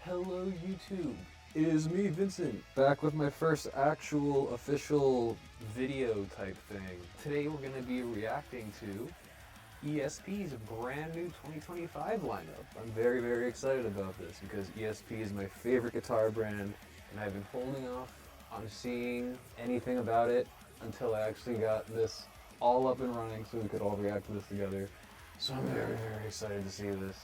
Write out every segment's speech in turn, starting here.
Hello YouTube, it is me Vincent, back with my first actual official video type thing. Today we're going to be reacting to ESP's brand new 2025 lineup. I'm very excited about this because ESP is my favorite guitar brand and I've been holding off on seeing anything about it until I actually got this all up and running so we could all react to this together. So I'm very excited to see this.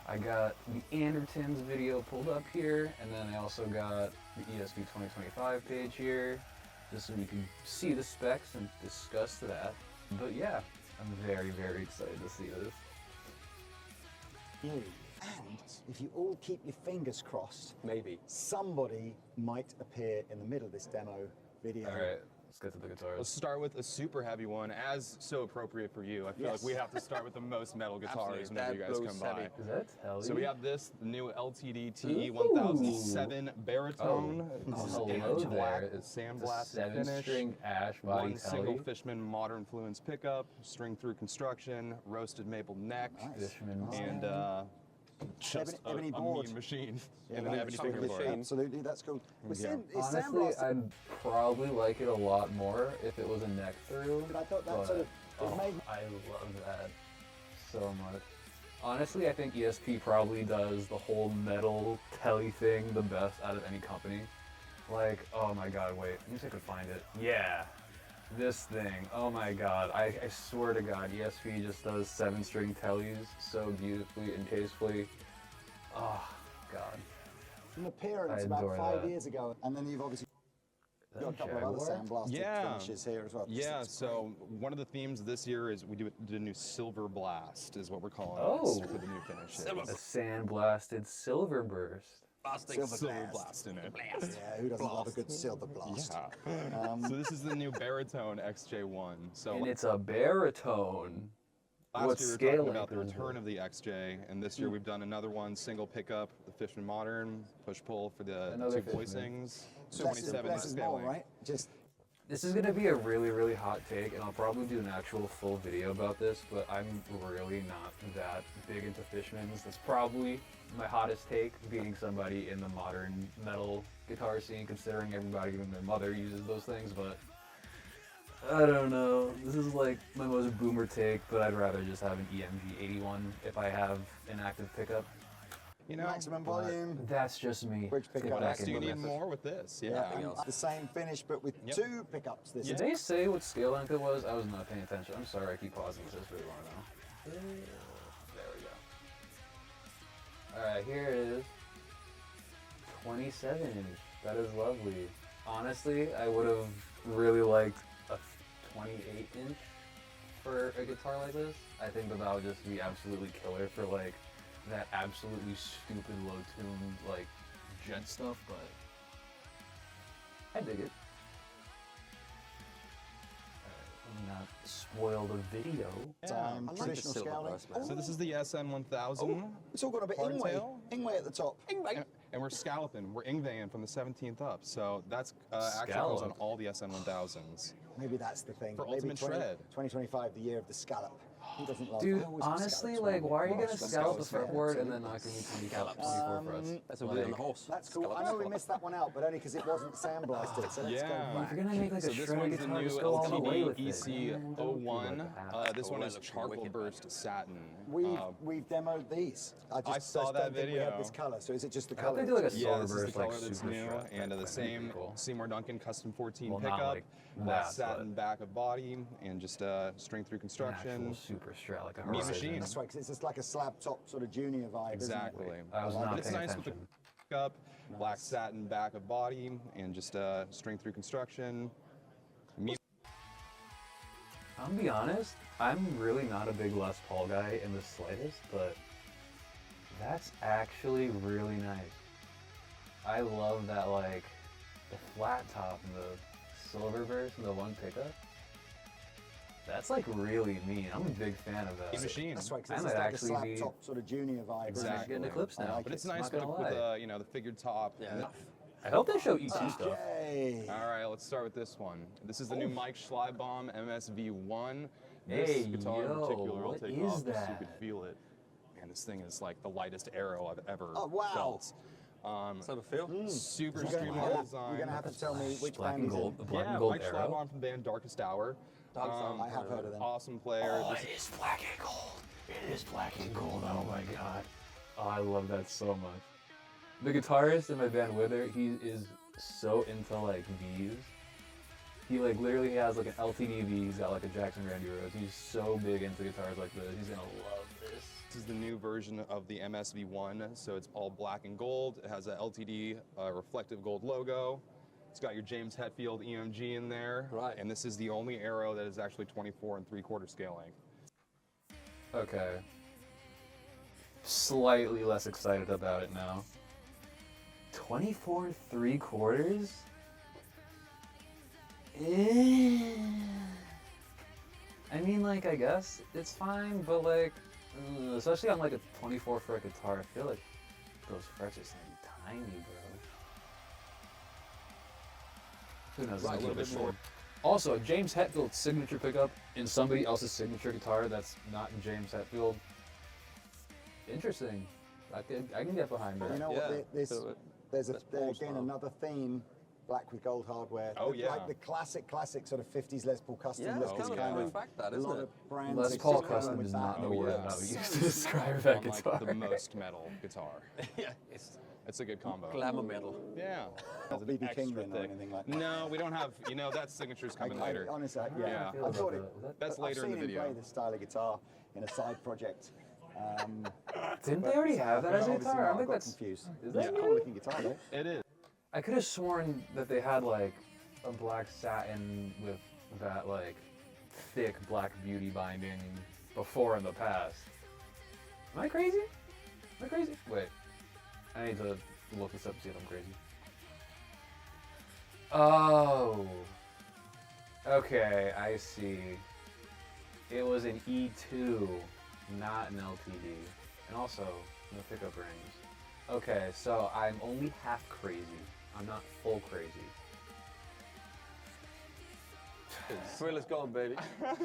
I got the Anderton's video pulled up here, and then I also got the ESP 2025 page here, just so we can see the specs and discuss that. But yeah, I'm very excited to see this. And if you all keep your fingers crossed, maybe somebody might appear in the middle of this demo video. All right, let's get to the guitars. let's start with a super heavy one, as so appropriate for you. I feel like we have to start with the most metal guitars whenever you guys come by. Is that Telly? So we have this, the new LTD TE1007 baritone. Hello black, there. It's sandblasted a 7-string ash body One single Telly. Fishman modern fluence pickup, string through construction, roasted maple neck, Fishman. and just Ebony a board. mean machine, Yeah, and an ebony fingerboard. Absolutely, that's cool. Honestly, I'd probably like it a lot more if it was a neck through. But I thought that but, sort of I love that so much. Honestly, I think ESP probably does the whole metal telly thing the best out of any company. Like, oh my god, wait, let me see if I can find it. Yeah, this thing. Oh my god, I swear to god, ESP just does 7-string tellies so beautifully and tastefully. Oh god. an appearance I about adore 5 that. years ago, and then you've obviously Is got a that couple of other Jaguar? sandblasted finishes here as well. Yeah, It's so one of the themes this year is we did a new Silver Blast, is what we're calling Oh. this for the new finish. A sandblasted silver burst. Silver Blast in it. Yeah, who doesn't love a good silver blast? Yeah. So this is the new baritone XJ1. So And it's a baritone. last What year we were scale talking about the length is return it? of the XJ, and this year we've done another one, single pickup, the Fishman Modern, push-pull for the Another two Fishman. voicings, Less is scale more, length. right? Just This is gonna be a really hot take, and I'll probably do an actual full video about this, but I'm really not that big into Fishmans. That's probably my hottest take, being somebody in the modern metal guitar scene, considering everybody, even their mother, uses those things, but I don't know. This is like my most boomer take, but I'd rather just have an EMG 81 if I have an active pickup. You know, maximum But volume. that's just me. Bridge Get pickup. what back else do you into need this. more with this? Yeah, Yeah. and the same finish, but with Yep. 2 pickups this Did time. they say what scale length it was? I was not paying attention. I'm sorry, I keep pausing because I really want to know. There we go. Alright, here it is. 27 inch. That is lovely. Honestly, I would have really liked a 28 inch for a guitar like this. I think that would just be absolutely killer for like that absolutely stupid low tune like jet stuff, but I dig it. Let me not spoil the video. Time, I like traditional scaling. So this is the SN1000. It's all got a bit Ingwe. Hardtail. Ingwe at the top. And we're scalloping. We're Ingveing from the 17th up. So that's actually goes on Scallop. all the SN1000s. Maybe that's the thing. For Maybe ultimate shred. 2025, the year of the scallop. Who doesn't love Dude, I always love honestly, scallops, like, man. why are you gonna Gosh, scallop the scallops, fretboard yeah, and then not give me 24 for us? That's a wheel on the Like, horse. That's cool. I know we missed that one out, but only because it wasn't sandblasted. So let's Yeah. go If back. you're gonna make like So a this shredded one's the guitar, new just go all the way with LTD it. Man, don't do EC01. like that. This one Oh, is that looks charcoal wicked, burst satin. We've demoed these. I just saw don't that think we have video. this color. So is it just the I hope color? they do like a Yeah, solar this is the burst, like color that's super new, shred. and the That'd be same cool. Seymour Duncan custom 14 Well, not pickup, like black that, satin but back of body, and just string through An construction. actual super strat, like a Meat Horizon. machine. That's right, because it's just like a slab top sort of junior vibe. Exactly. Isn't it? I was like not But it's paying nice with the attention. pickup, black satin back of body, and just string through construction. I'm gonna be honest, I'm really not a big Les Paul guy in the slightest, but that's actually really nice. I love that, like, the flat top and the silver burst and the one pickup. That's like really mean. I'm a big fan of that. Meat machine. That's right, I because might it's like a actually slab be- top sort of junior vibe. isn't it? Exactly. Getting a clips I now. like But it's it. nice Not with, gonna with lie. the figured top. Yeah. I hope they show ET stuff. Okay. All right, let's start with this one. This is the new Mike Schleibaum MSV1. Hey, This guitar in yo, particular, I'll what take is off just so you that? could feel it. Man, this thing is like the lightest arrow I've ever Oh, wow. felt. Let's have a feel. Super You're gonna, streamlined design. you're gonna have to tell me which Black band and he's gold, in. black Yeah, and gold Mike arrow. Schlabon from the band Darkest Hour. I have heard of them. Awesome player. Oh, This it is black and gold. It is black and gold. Oh my god. Oh, I love that so much. The guitarist in my band Wither, he is so into like V's. He like literally has like an LTD V. He's got like a Jackson Randy Rose. He's so big into guitars like this. He's gonna love this. This is the new version of the MSV1, so it's all black and gold. It has a LTD reflective gold logo. It's got your James Hetfield EMG in there. Right. And this is the only arrow that is actually 24 3/4 scale length. Okay. Slightly less excited about it now. 24 3/4? I mean, like, I guess it's fine, but like, especially on like a 24 fret guitar, I feel like those frets are tiny, bro. Who knows? Right, It's a little bit more. Also, James Hetfield's signature pickup in somebody else's signature guitar that's not James Hetfield. Interesting. I can get behind that. You know Yeah, what? There's that's Paul's again style. another theme. Black with gold hardware. Oh, yeah. Like the classic sort of 50s Les Paul custom Yeah, look. it's is kind of a of fact that, a isn't lot it? of brands. Les that Paul stick around custom with is that. not the Oh, word yeah. I would use to describe that Unlike guitar. the most metal guitar. Yeah, it's It's a good combo. glamour metal. Yeah. Not It's B.B. extra King then or thick. anything like that. No, we don't have, you know, that signature's coming later. Honestly, Yeah. yeah. I feel I about thought that. it. That's later in the I've seen video. him play this style of guitar in a side project. Didn't they already have that as a Obviously guitar? I not, don't think got that's. confused. Is It's that a new? cool looking guitar though. It is. I could have sworn that they had like a black satin with that like thick black beauty binding before in the past. Am I crazy? Am I crazy? Wait, I need to look this up to see if I'm crazy. Oh, okay, I see. It was an E2, not an LTD, and also no pickup rings. Okay, so I'm only half crazy. I'm not full crazy. Thrill is gone, baby.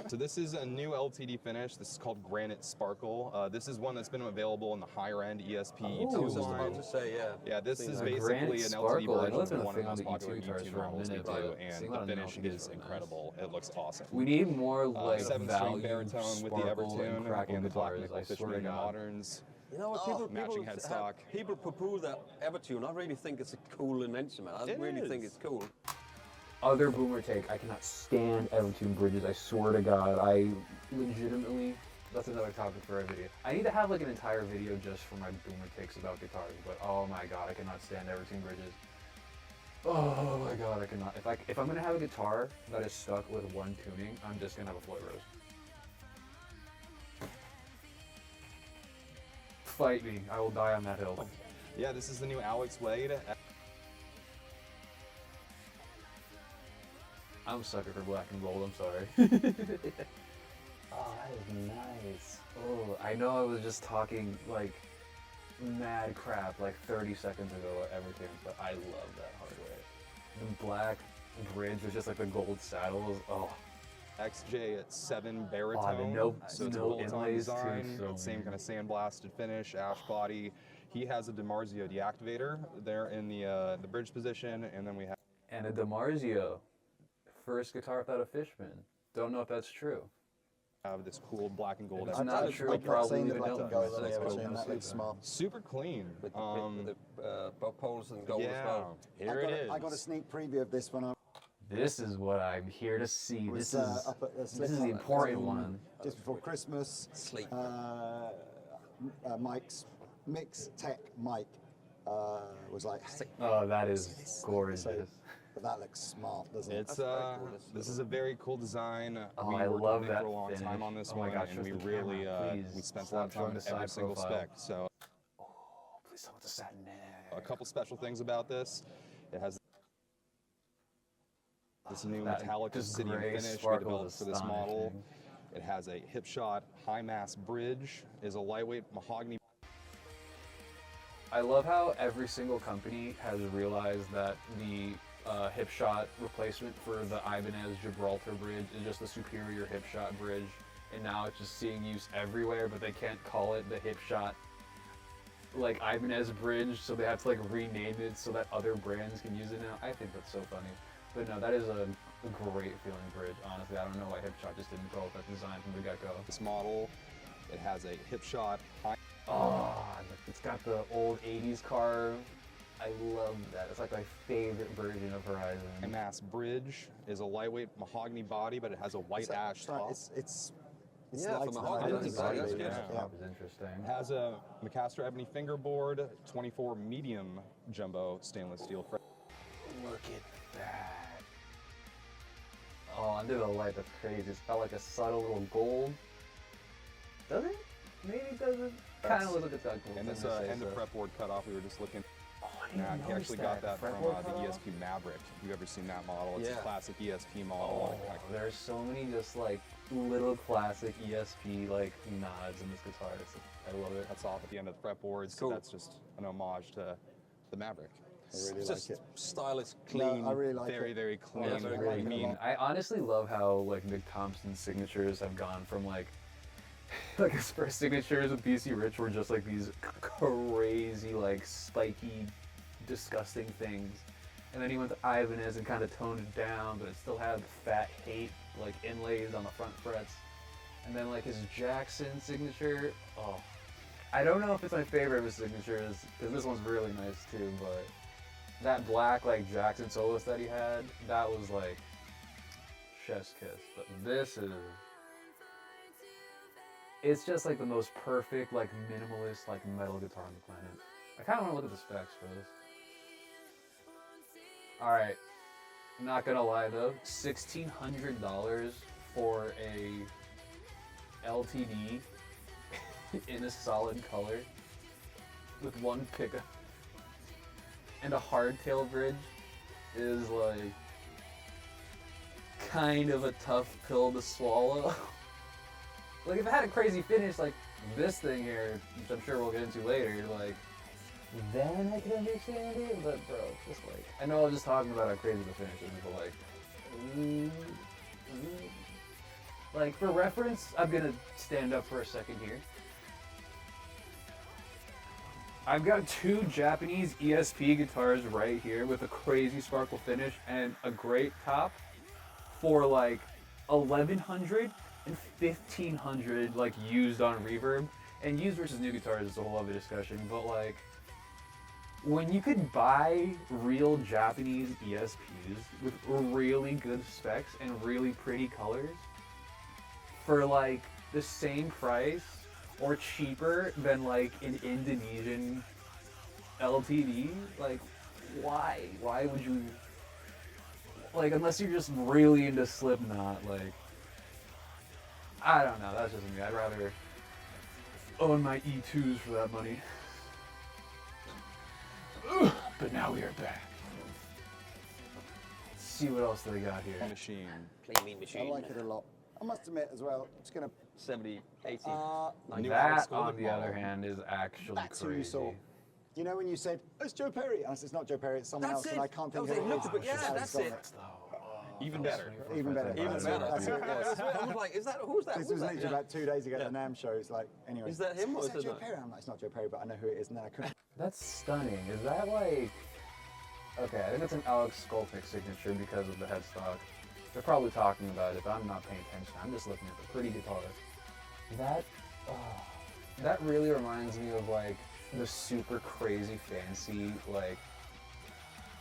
So this is a new LTD finish. This is called Granite Sparkle. This is one that's been available in the higher end ESP Oh. I E2 was just about line. to say, yeah. Yeah, this Seen is that. basically Granite an Sparkle, LTD I know version it's been of a one of thing the on most the popular E2 guitars E2 for a models we minute, do, but and seeing the it on finish LTD is is really nice. incredible. It looks awesome. We need more like 7-string value baritone with the sparkle and Evertune crackle and the black guitars. nickel I swear to Fishman God. Moderns. You know what, people, matching people, headstock. people poo-poo that Evertune. I really think it's a cool instrument. I It really think is. it's cool. Other boomer take, I cannot stand Evertune bridges. I swear to God, I legitimately. That's another topic for a video. I need to have like an entire video just for my boomer takes about guitars. But oh my God, I cannot stand Evertune bridges. Oh my God, I cannot. If I'm gonna have a guitar that is stuck with one tuning, I'm just gonna have a Floyd Rose. Fight me, I will die on that hill. Yeah, this is the new Alex Wade. I'm a sucker for black and gold, I'm sorry. Oh, that is nice. Oh, I know I was just talking like mad crap like 30 seconds ago about everything, but I love that hardware. The black bridge with just like the gold saddles. Oh, XJ at 7 baritone. note- so it's a note bolt-on inlays too, design. so Same weird. kind of sandblasted finish, ash body. He has a DiMarzio deactivator there in the bridge position, and then we have and a DiMarzio. First guitar without a Fishman. Don't know if that's true. this cool black and gold. It's Evertune. not true, I've not probably seen the even black don't. and gold on the That's cool. Evertune. That looks smart. Super clean. With the poles and gold as Yeah, well. here it is. I got a sneak preview of this when I This is what I'm here to see. was This is up at the this is the Slipknot important one. just before Christmas. Sleep. Mike's Mix Tech Mike was like, hey, Oh, that is gorgeous. but that looks smart, doesn't it? It's That's very cool. this is a very cool design. Oh, We I worked love on it that for a long time finish. on this Oh my one, gosh, and show we the really camera, please. we spent a Stop lot of time showing on the every side single profile. spec. So Oh, please tell me the satin neck. a couple special things about this. It has this new That metallic just obsidian gray finish we sparkle developed is for this model. astonishing. It has a hip shot high mass bridge. Is a lightweight mahogany. I love how every single company has realized that the hip shot replacement for the Ibanez Gibraltar bridge is just a superior hip shot bridge and now it's just seeing use everywhere, but they can't call it the hip shot like Ibanez bridge, so they have to like rename it so that other brands can use it now. I think that's so funny. But no, that is a great feeling bridge, honestly. I don't know why hip shot just didn't go with that design from the get-go. This model, it has a hip shot high. Oh, it's got the old 80s carve. I love that. It's like my favorite version of Horizon. Mass bridge is a lightweight mahogany body, but it has a white ash top. It's Yeah, lighter for than mahogany, I that's thought it nice. would be. Yeah. Top is interesting. It has a McCaster ebony fingerboard, 24 medium jumbo stainless steel frame. Look at that. Oh, under the light, that's crazy. It's got like a subtle little gold. Does it? Maybe it doesn't. Kind of looks like it's got gold. And this end of fretboard cutoff, we were just looking. Oh, I didn't He notice actually got that from Fretboard the cutoff? ESP Maverick. If you've ever seen that model, it's Yeah. a classic ESP Oh, model. there's so many just like little classic ESP like nods in this guitar. I love it. That's off at the end of the fretboard, so Cool. that's just an homage to the Maverick. I really It's like just it. stylish, No, clean. I really like Very, it. very clean. That's very really like it a mean. lot. I honestly love how like Nick Thompson's signatures have gone from like like his first signatures with BC Rich were just like these crazy like spiky, disgusting things, and then he went to Ibanez and kind of toned it down, but it still had the fat hate like inlays on the front frets, and then like his Jackson signature. Oh, I don't know if it's my favorite of his signatures because this one's really nice too, but that black like Jackson soloist that he had, that was like chef's kiss. But this is, it's just like the most perfect like minimalist like metal guitar on the planet. I kind of want to look at the specs for this. All right, not gonna lie though, $1,600 for a LTD in a solid color with one pickup and a hardtail bridge is like kind of a tough pill to swallow. Like if it had a crazy finish like this thing here, which I'm sure we'll get into later, like then I could understand it, but bro, just like, I know I was just talking about how crazy the finish is, but like for reference, I'm gonna stand up for a second here. I've got two Japanese ESP guitars right here with a crazy sparkle finish and a great top for like 1,100 and 1,500 like used on reverb. And used versus new guitars is a whole other discussion, but like when you could buy real Japanese ESPs with really good specs and really pretty colors for like the same price or cheaper than like an Indonesian LTD, like why? Why would you, like, unless you're just really into Slipknot, like, I don't know, that's just me. I'd rather own my E2s for that money. But now we are back. Let's see what else they got here. Machine. Clean, mean I machine. like it a lot. I must admit as well, I'm just going to 70, 80. New That, Alex on Goldick the other model. hand, is actually That's who you crazy. saw. You know when you said, it's Joe Perry? And I said, it's not Joe Perry, it's someone That's else, it. and I can't think That of was who it. it is. Looked, yeah, It's that's Alex it. Goldick. Even better. Even better. Even That's better. it, that's it, yes. I was like, is that, who's that? This Who's was that? literally Yeah. about 2 days ago Yeah. at the NAMM show. It's like, anyway. Is that him or is is that it Joe not? Perry? I'm like, it's not Joe Perry, but I know who it is, and then I couldn't. That's stunning. Is that like... Okay, I think it's an Alex Skolnick signature because of the headstock. They're probably talking about it, but I'm not paying attention. I'm just looking at the pretty guitar. That really reminds me of like the super crazy fancy like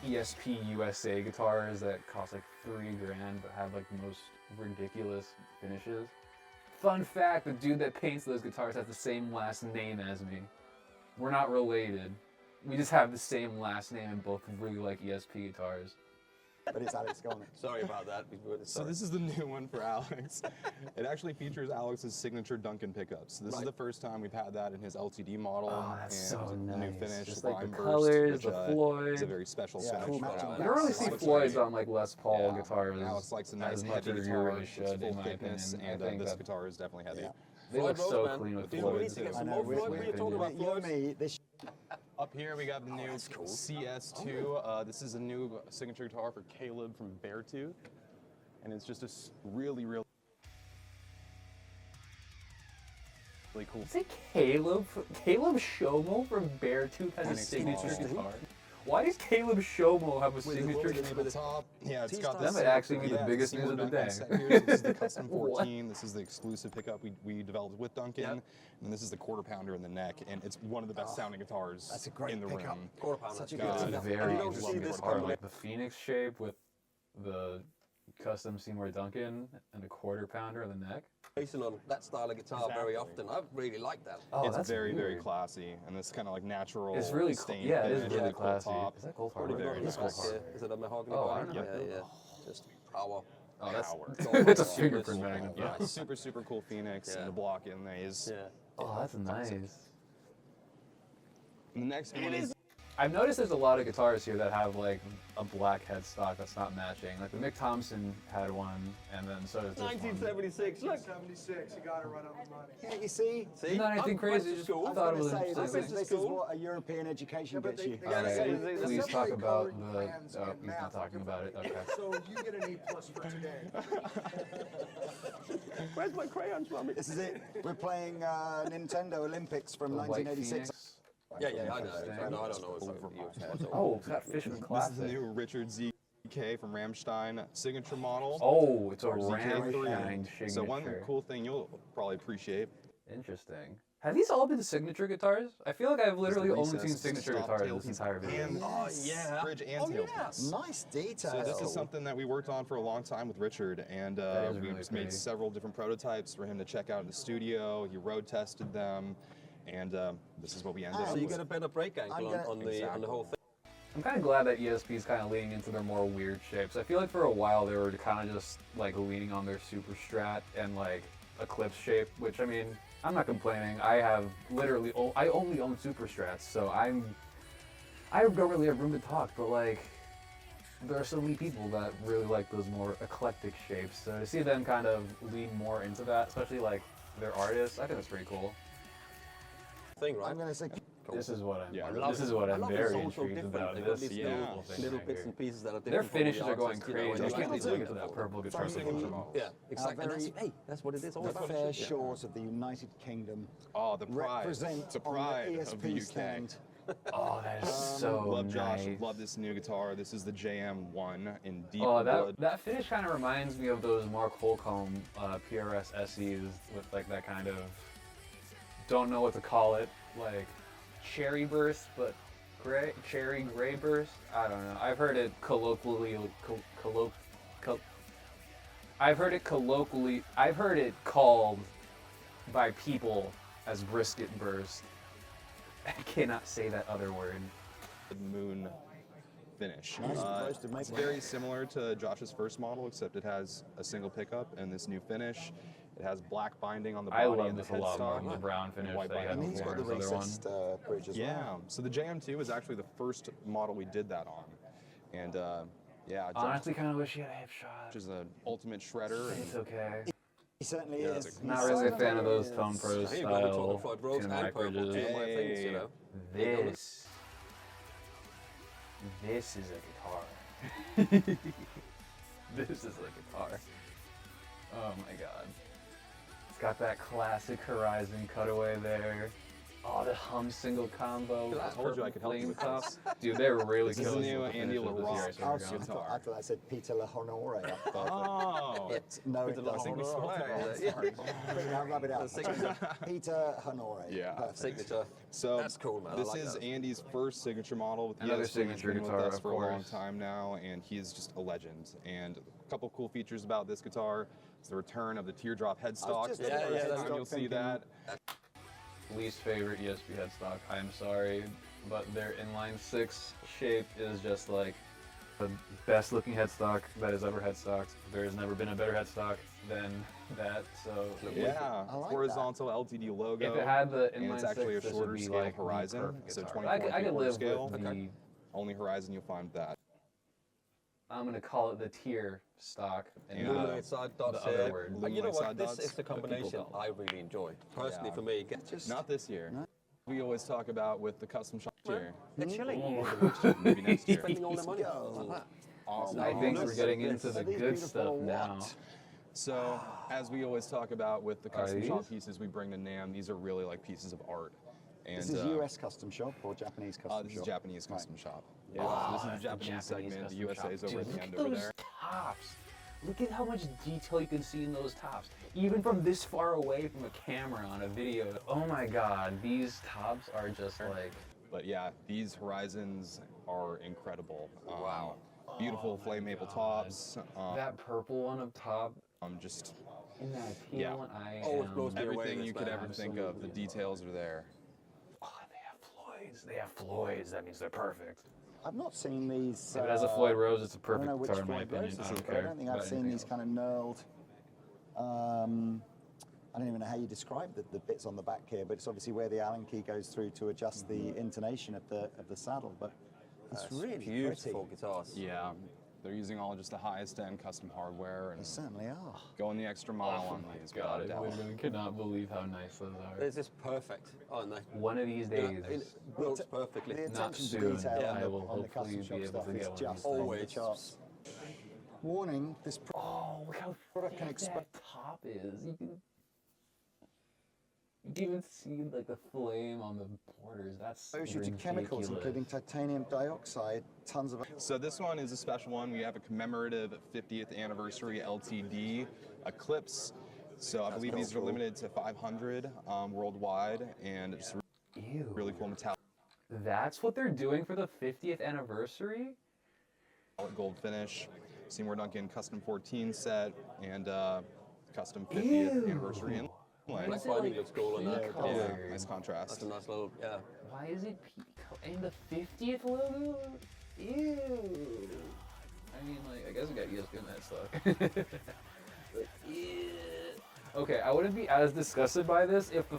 ESP USA guitars that cost like $3,000 but have like the most ridiculous finishes. Fun fact, the dude that paints those guitars has the same last name as me. We're not related. We just have the same last name and both really like ESP guitars. But it's Alex Goldick. Sorry about that. So this is the new one for Alex. It actually features Alex's signature Duncan pickups. This is Right. the first time we've had that in his LTD model. Oh, that's and so the new nice. finish, Just like the Lime colors, Burst, the which, Floyd. is a very special Yeah, finish. cool for matching Alex. You don't really Alex see looks Floyd's great. on like Les Paul Yeah. guitars Alex likes a nice as much heavy as you guitar, really it's should, full in my thickness, opinion. and I think this that guitar is definitely heavy. Yeah. they look Floyd so Rose, man. clean with We Floyd. need to get I some know, more we- Floyd. we- We were talking about You and Floyd. me, this Up here we got the new that's cool. CS2. This is a new signature guitar for Caleb from Beartooth, and it's just a really really cool. Say Caleb Shomo from Beartooth has a Phoenix signature model. guitar. Why does Caleb Shomo have a signature With guitar? the top, yeah, it's T-style. got That this. might actually be the yeah, biggest see news where of the Duncan's day. set here? So this is the custom What? 14. This is the exclusive pickup we developed with Duncan. Yep. And this is the quarter pounder in the neck, and it's one of the best sounding guitars that's a great in the pickup. room. Quarter pounder. Such a God. good It's a pickup. very And you don't interesting see this guitar, coming like the Phoenix shape with the custom Seymour Duncan and the quarter pounder in the neck. on that style of guitar very often. I really like that. Oh, It's that's very, very weird. classy, and this kind of like natural. It's really cool. stained Yeah, it is finish, really cool classy. top. Is that gold What have hardware? you got on Very the back nice. here? Is it a mahogany Oh, I body? don't know. Yeah. Just power. Oh, that's Power. that's a Yes. fingerprint magnet. Yeah, super, super cool Phoenix Yeah. and the block in these. Yeah. Oh, that's nice. And the next one is I've noticed there's a lot of guitars here that have like a black headstock that's not matching. Like the Mick Thompson had one, and then so does this one. 1976. Look. 76, you got it right on the money. Yeah, you see? See? Not anything I'm crazy, went to just school. I I thought it was was going to say, interesting. this is what a European education but gets you. they All gotta right, say, they- please separate talk about colored the. plans Oh, and he's not math talking about it. Okay. So you get an E+ for today. Where's my crayons, Mummy? This is it. We're playing Nintendo Olympics from The White 1986. Phoenix. Yeah, I know. Interesting. I don't know what you said. Oh, it's got Fishman this is the Classic. new Richard ZK from Rammstein signature model. Oh, it's a Our Rammstein ZK3. signature. So one cool thing you'll probably appreciate. Interesting. Have these all been signature guitars? I feel like I've literally is the only seen recessed signature stop guitars tail this piece entire video. and Oh, yeah. bridge and Oh, tail yeah. piece. Nice detail. So this is something that we worked on for a long time with Richard, and That is we really just made pretty. several different prototypes for him to check out in the studio. He road tested them, and this is what we ended Ah, up So you with. get a better break angle on the whole thing. I'm kind of glad that ESP is kind of leaning into their more weird shapes. I feel like for a while they were kind of just like leaning on their super strat and like eclipse shape, which I mean, I'm not complaining. I have literally, I only own super strats, so I don't really have room to talk, but like, there are so many people that really like those more eclectic shapes. So to see them kind of lean more into that, especially like their artists, I think that's pretty cool. Thing, right? I'm going to say, This is what I'm. Yeah, this is what I I'm love very it's all so intrigued different. about. They've got This these beautiful little- thing little right bits here. and pieces that are different. Their from all the finishes are artists, going you know, crazy. and I you can't like believe to for that see purple guitar Very- signature. Yeah, exactly. And that's, very- hey, that's what it is all the about. fair Yeah. shores of the United Kingdom Oh, the pride. represent the on pride the of the ESP UK. stand. Oh, that is so Love Josh. nice. Love this new guitar. This is the JM1 in deep Oh, blood. that finish kind of reminds me of those Mark Holcomb PRS SEs with like that kind of, don't know what to call it, like cherry burst, but cherry gray burst. I don't know. I've heard it colloquially. I've heard it called by people as brisket burst. I cannot say that other word. Moon finish. Nice, close to It's making very similar to Josh's first model, except it has a single pickup and this new finish. It has black binding on the I body love and the this a lot more headstock. than the brown finish White that he had binding. And he's before got the his other one. recessed bridge as Yeah, well. so the JM2 is actually the first model we did that on. And yeah, Josh Honestly, kind of wish he had a hip shot. is an ultimate shredder. And It's okay. He certainly Yeah, is. it's He Not really a certainly fan of those is. Tone Pro Here you go, we're style talking Floyd Rose tune and mic purple, two bridges. of my things, you know. This is a guitar. This is a guitar. Oh my god. It's got that classic Horizon cutaway there. Oh, the hum single combo. I told you I could help you with flame this. top. Dude, they're really This is killing the new it with the Andy finishes this year, I LaRock swear I to house God. thought I said Peter Lahonore up there. Oh, But no, it I doesn't. think we spoke about it. Yeah. Now rub it out. Signature. Peter Honore. Yeah. Perfect. Signature. So That's cool, man. I This like is that. Andy's first signature model with Another ESP. He's signature been with guitar, us of for a long course. time now, and he is just a legend. And a couple cool features about this guitar is the return of the teardrop headstock. just This is looking the at first that time you'll see thinking- that. Least favorite ESP headstock. I'm sorry, but their inline 6 shape is just like the best looking headstock that has ever headstocked. There has never been a better headstock than that. So Yeah, I like horizontal LTD logo. if it had the and inline it's actually 6, a this shorter would be scale like the Horizon, perfect so guitar. 24 I could quarter live scale. with the. Only Horizon you'll find that. I'm gonna call it the tier stock and Yeah. not Illuminate side dots the other here. word. You know Illuminate what? side This dots, is the but people combination don't. I really enjoy. Personally, Yeah. for me, get just Not this year. We always talk about with the custom shop here. they're chilling. Maybe next year. Spending all their money. Go. Like that. Awesome. I think Oh, we're getting into the Are these good beautiful stuff or now. what? So, as we always talk about with the custom these? shop pieces we bring to NAMM, these are really like pieces of art. And, This is US custom shop or Japanese custom shop? This is Japanese custom shop. Yeah, Oh, so this is the Japanese segment. The custom USA shop. is over at Dude, the look end at over those there. tops. Look at how much detail you can see in those tops. Even from this far away from a camera on a video. Oh my God, these tops are just like. But yeah, these horizons are incredible. Wow. Beautiful flame maple tops. That purple one up top Just and that teal Yeah. one. Always blows me away. everything this you could man. ever think of. The details are there. Oh, they have Floyds. They have Floyds. That means they're perfect. I've not seen these. If it has a Floyd Rose, it's a I don't perfect know which guitar in my Floyd opinion. Rose I this don't is, but care. I don't think I've about seen anything these else. kind of knurled. I don't even know how you describe the bits on the back here, but it's obviously where the Allen key goes through to adjust the intonation of the saddle. But it's really Beautiful pretty. guitars. Yeah, they're using all just the highest end custom hardware and They certainly are. going the extra mile on these. God, without a I doubt. literally cannot believe how nice those are. They're just perfect, aren't they? One of these You know, days, it builds perfectly. The Not attention to soon. detail Yeah, on I the, will on the hopefully custom be shop able stuff to is get one of just these off the Always. charts. Warning: this oh, look how product can thick expect. that top is. You can even see like the flame on the borders. That's Exposure to ridiculous. chemicals, including titanium dioxide, tons of. So this one is a special one. We have a commemorative 50th anniversary LTD Eclipse. So I believe these are limited to 500 worldwide, and it's Ew. really cool metallic That's what they're doing for the 50th anniversary? gold finish. Seymour Duncan custom 14 set and custom 50th anniversary inlay. Black Is it binding like looks cool in that. pink Yeah, color? nice That's contrast. a nice little, yeah. Why is it pink and the 50th logo? Ew. I mean, like, I guess we got ESP in that stuff. But, ew. Okay, I wouldn't be as disgusted by this if the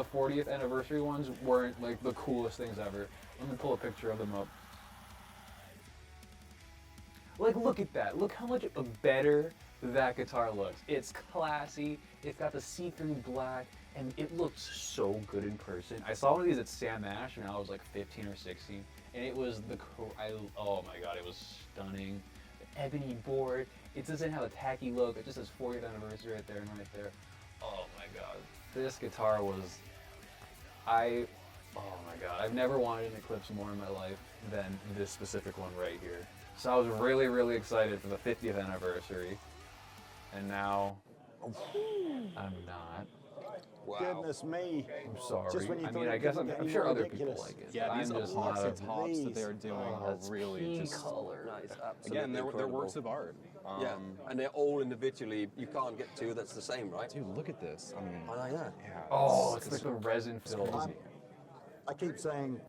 40th anniversary ones weren't like the coolest things ever. Let me pull a picture of them up. Like, look at that. Look how much better that guitar looks. It's classy. It's got the see-through black, and it looks so good in person. I saw one of these at Sam Ash when I was like 15 or 16, and it was oh my god, it was stunning. The ebony board. It doesn't have a tacky look. It just says 40th anniversary right there and right there. Oh my god, this guitar was. Oh my god, I've never wanted an Eclipse more in my life than this specific one right here. So I was really, really excited for the 50th anniversary, and now I'm not. Wow. Goodness me! I'm sorry. Just when you I thought mean, it I guess couldn't I'm get any sure more other people ridiculous. like it. Yeah, but these I'm just epoxy not. tops that they're doing are That's really pink just color. That is absolutely again, they're incredible. works of art. Yeah, and they're all individually, you can't get two that's the same, right? Dude, look at this. I mean, I like that. yeah. Oh, it's like the resin fill. I keep saying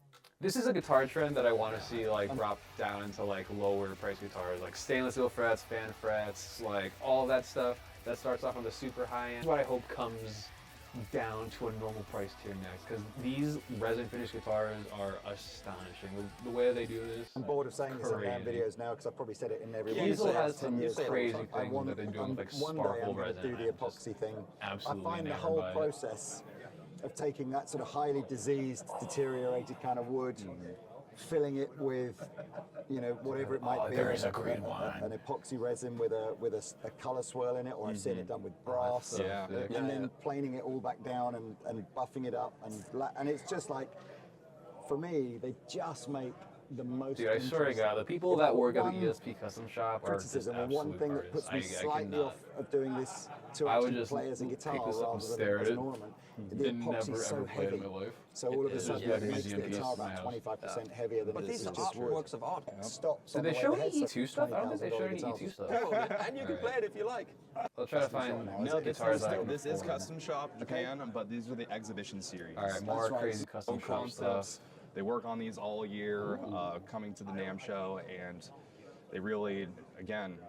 This is a guitar trend that I want to see like drop down into like lower price guitars, like stainless steel frets, fan frets, like all that stuff that starts off on the super high end. What I hope comes down to a normal price tier next, because these resin finished guitars are astonishing. The way they do this. I'm bored of saying this in NAMM Crazy. videos now because I've probably said it in every one. Diesel of the has last 10 some years. crazy I things want- that they're doing with like one day I'm sparkle going to resin. do the I'm just epoxy thing. absolutely I find the enamored whole by it. process of taking that sort of highly diseased, deteriorated kind of wood, filling it with, you know, whatever it might be. there is a green one. An epoxy resin with a color swirl in it, or I've seen it done with brass. so Yeah. thick. And then planing it all back down and buffing it up, and it's just like, for me, they just make the most. Dude, I swear to God, the people that work at the ESP custom shop are just criticism, and absolute one thing that artists. puts me slightly off of doing this to I would actually just play as a guitar pick this up and rather stare than at as it. an ornament. The And never epoxy's so ever played heavy. in my life. So all of a It's sudden just like it a makes the museum piece guitar in my about house. 25% heavier than But it these is are just wood. works of art. Stops Did on they the way show the any headset's E2 stuff? I don't think they showed any $20,000 E2 stuff. And you can play it if you like. I'll try to find now, no isn't it? guitars I can This is afford. custom shop Japan, but these are the exhibition series. All right, more right. crazy custom Own shop stuff. concepts. They work on these all year, coming to the NAMM show, and they really, again,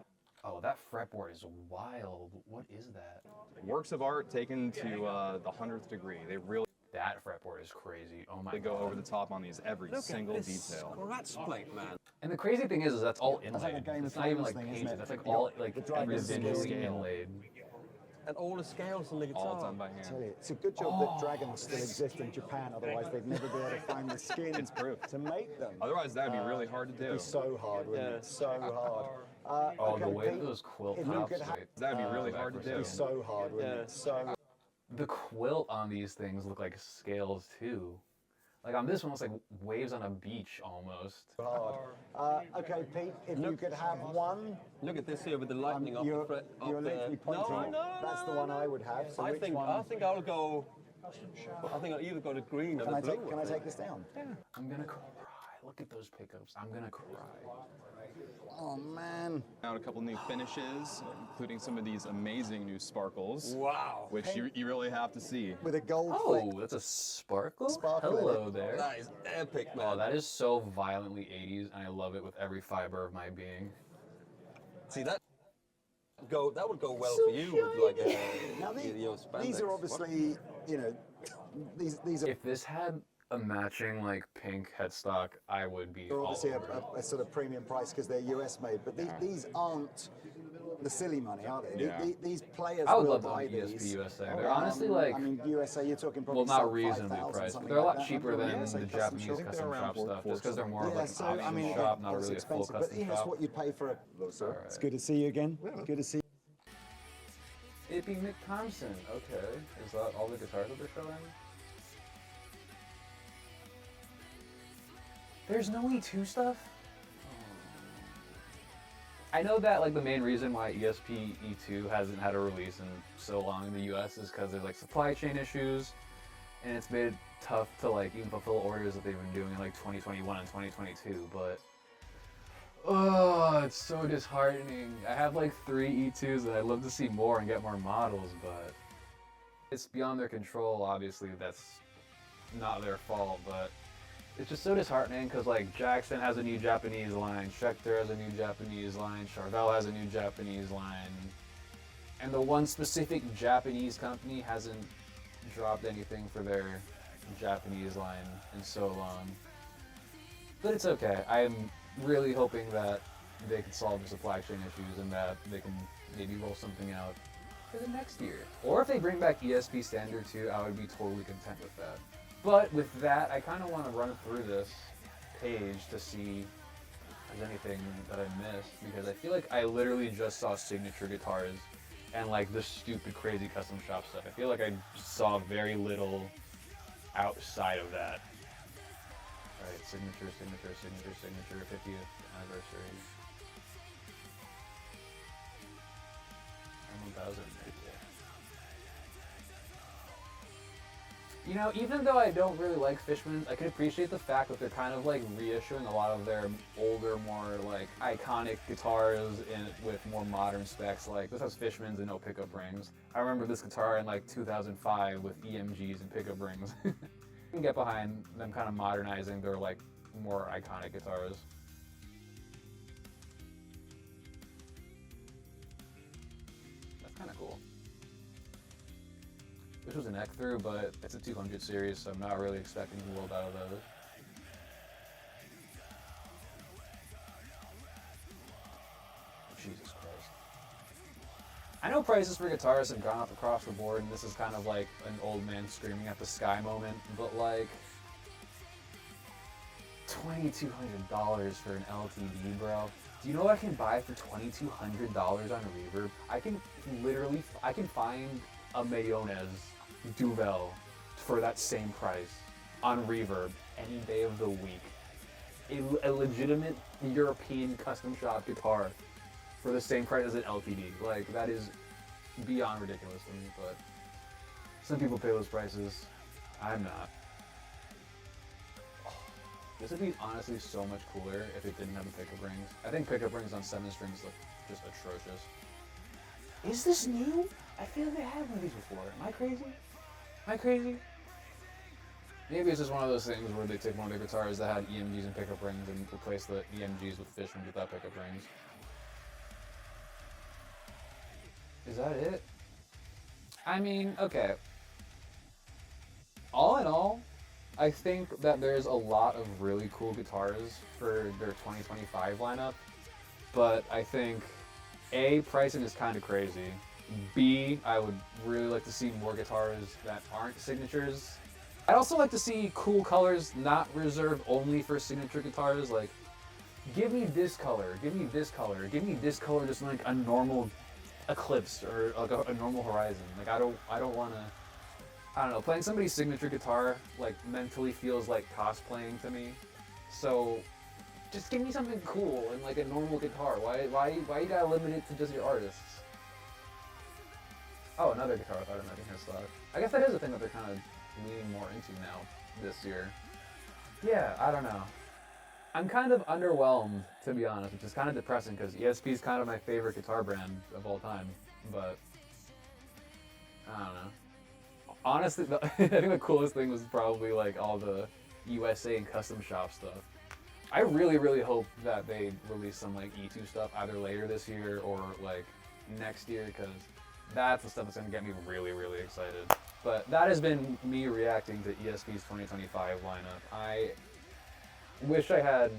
Oh, that fretboard is wild. What is that? works of art taken to the 100th degree. They really That fretboard is crazy. Oh my go god. over the top on these every Look single at this detail. scratch plate, man. And the crazy thing is that's all That's like a inlaid. Game of It's not even Thrones like thing, isn't painted. it? That's like You all got like the driver's individually scale. inlaid. And all the scales on the guitar. All done by I tell hand. you, it's a good job that dragons still exist in Japan, otherwise they'd never be able to find the skin It's proof. to make them. Otherwise, that'd be really hard to It'd do. be so hard, wouldn't it? So hard. Oh, Okay, the way Pete, those quilt if you tops, could have- wait, That'd be really hard to backwards do. It'd be so hard, wouldn't Yeah, it? So the quilt on these things look like scales too. Like on this one, it's like waves on a beach almost. hard. Okay, Pete, if you could have one, Look at this here with the lightning up you're, the fret. you're literally pointing. That's the one I would have. So I which think one? I think I'll go. I think I'll either go to green or Can the I blue. take? Can I take this down? I'm gonna cry. Look at those pickups. I'm gonna cry. Oh man. Out a couple new finishes, including some of these amazing new sparkles. Wow. Which you really have to see. With a gold Oh, flick. that's a sparkle? Sparkle in Hello it. there. That is epic, man. Oh, that is so violently 80s, and I love it with every fiber of my being. See that? That would go well So for you with like Now these spandex. are obviously, you know, these are If this had a matching like pink headstock, I would be all obviously over it. a sort of premium price because they're US made, but these aren't the silly money, are they? Yeah. These players I would will love to buy own ESP these. USA. They're honestly like, I mean, USA, you're talking probably well, not sub reasonably 5,000, priced, but something they're a like lot that. cheaper than Yeah, so the custom Japanese shop. they're custom around shop stuff, just because they're more of Yeah, like so an I mean, option shop, not it's really a full expensive, but custom you know, it's shop. what you'd pay for a. It's Alright. good to see you again. It's good to see you. It'd be Mick Thompson. Okay, is that all the guitars that they're showing? There's no E2 stuff? I know that like the main reason why ESP E2 hasn't had a release in so long in the US is because there's like supply chain issues, and it's made it tough to like even fulfill orders that they've been doing in like 2021 and 2022, but oh, it's so disheartening. I have like 3 E2s and I'd love to see more and get more models, but it's beyond their control. Obviously, that's not their fault, but it's just so disheartening because like Jackson has a new Japanese line, Schecter has a new Japanese line, Charvel has a new Japanese line, and the one specific Japanese company hasn't dropped anything for their Japanese line in so long. But it's okay. I'm really hoping that they can solve the supply chain issues and that they can maybe roll something out for the next year. Or if they bring back ESP Standard 2, I would be totally content with that. But with that, I kind of want to run through this page to see if there's anything that I missed, because I feel like I literally just saw signature guitars and like the stupid crazy custom shop stuff. I feel like I saw very little outside of that. Alright, signature, 50th anniversary. And 1000 maybe. You know, even though I don't really like Fishman's, I can appreciate the fact that they're kind of like reissuing a lot of their older, more like iconic guitars with more modern specs. Like this has Fishman's and no pickup rings. I remember this guitar in like 2005 with EMGs and pickup rings. You can get behind them kind of modernizing their like more iconic guitars. That's kind of cool. This was a neck through, but it's a 200 series, so I'm not really expecting the world out of those. Jesus Christ. I know prices for guitars have gone up across the board, and this is kind of like an old man screaming at the sky moment, but like $2,200 for an LTD, bro. Do you know what I can buy for $2,200 on a reverb? I can find a Mayonnaise Duvel for that same price on reverb any day of the week. A legitimate European custom shop guitar for the same price as an LTD. Like, that is beyond ridiculous to me, but some people pay those prices. I'm not. This would be honestly so much cooler if it didn't have the pickup rings. I think pickup rings on 7 strings look just atrocious. Is this new? I feel like I had one of these before. Am I crazy? Am I crazy? Maybe it's just one of those things where they take one of the guitars that had EMGs and pickup rings and replace the EMGs with Fishman without pickup rings. Is that it? I mean, okay. All in all, I think that there's a lot of really cool guitars for their 2025 lineup, but I think A, pricing is kind of crazy. B, I would really like to see more guitars that aren't signatures. I'd also like to see cool colors not reserved only for signature guitars. Like, give me this color, give me this color, give me this color, just like a normal Eclipse or like a normal Horizon. Like I don't want to. I don't know. Playing somebody's signature guitar like mentally feels like cosplaying to me. So just give me something cool and like a normal guitar. Why you gotta limit it to just your artists? Oh, another guitar without a nothing slot. I guess that is a thing that they're kind of leaning more into now this year. Yeah, I don't know. I'm kind of underwhelmed, to be honest, which is kind of depressing because ESP is kind of my favorite guitar brand of all time. But I don't know. Honestly, I think the coolest thing was probably like all the USA and custom shop stuff. I really, really hope that they release some like E2 stuff either later this year or like next year, because that's the stuff that's gonna get me really, really excited. But that has been me reacting to ESP's 2025 lineup. I wish I had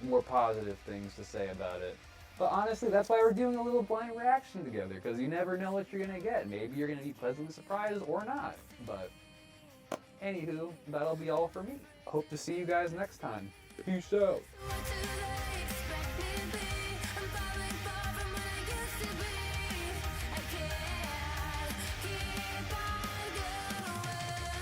more positive things to say about it. But honestly, that's why we're doing a little blind reaction together, because you never know what you're gonna get. Maybe you're gonna be pleasantly surprised or not. But anywho, that'll be all for me. Hope to see you guys next time. Peace out.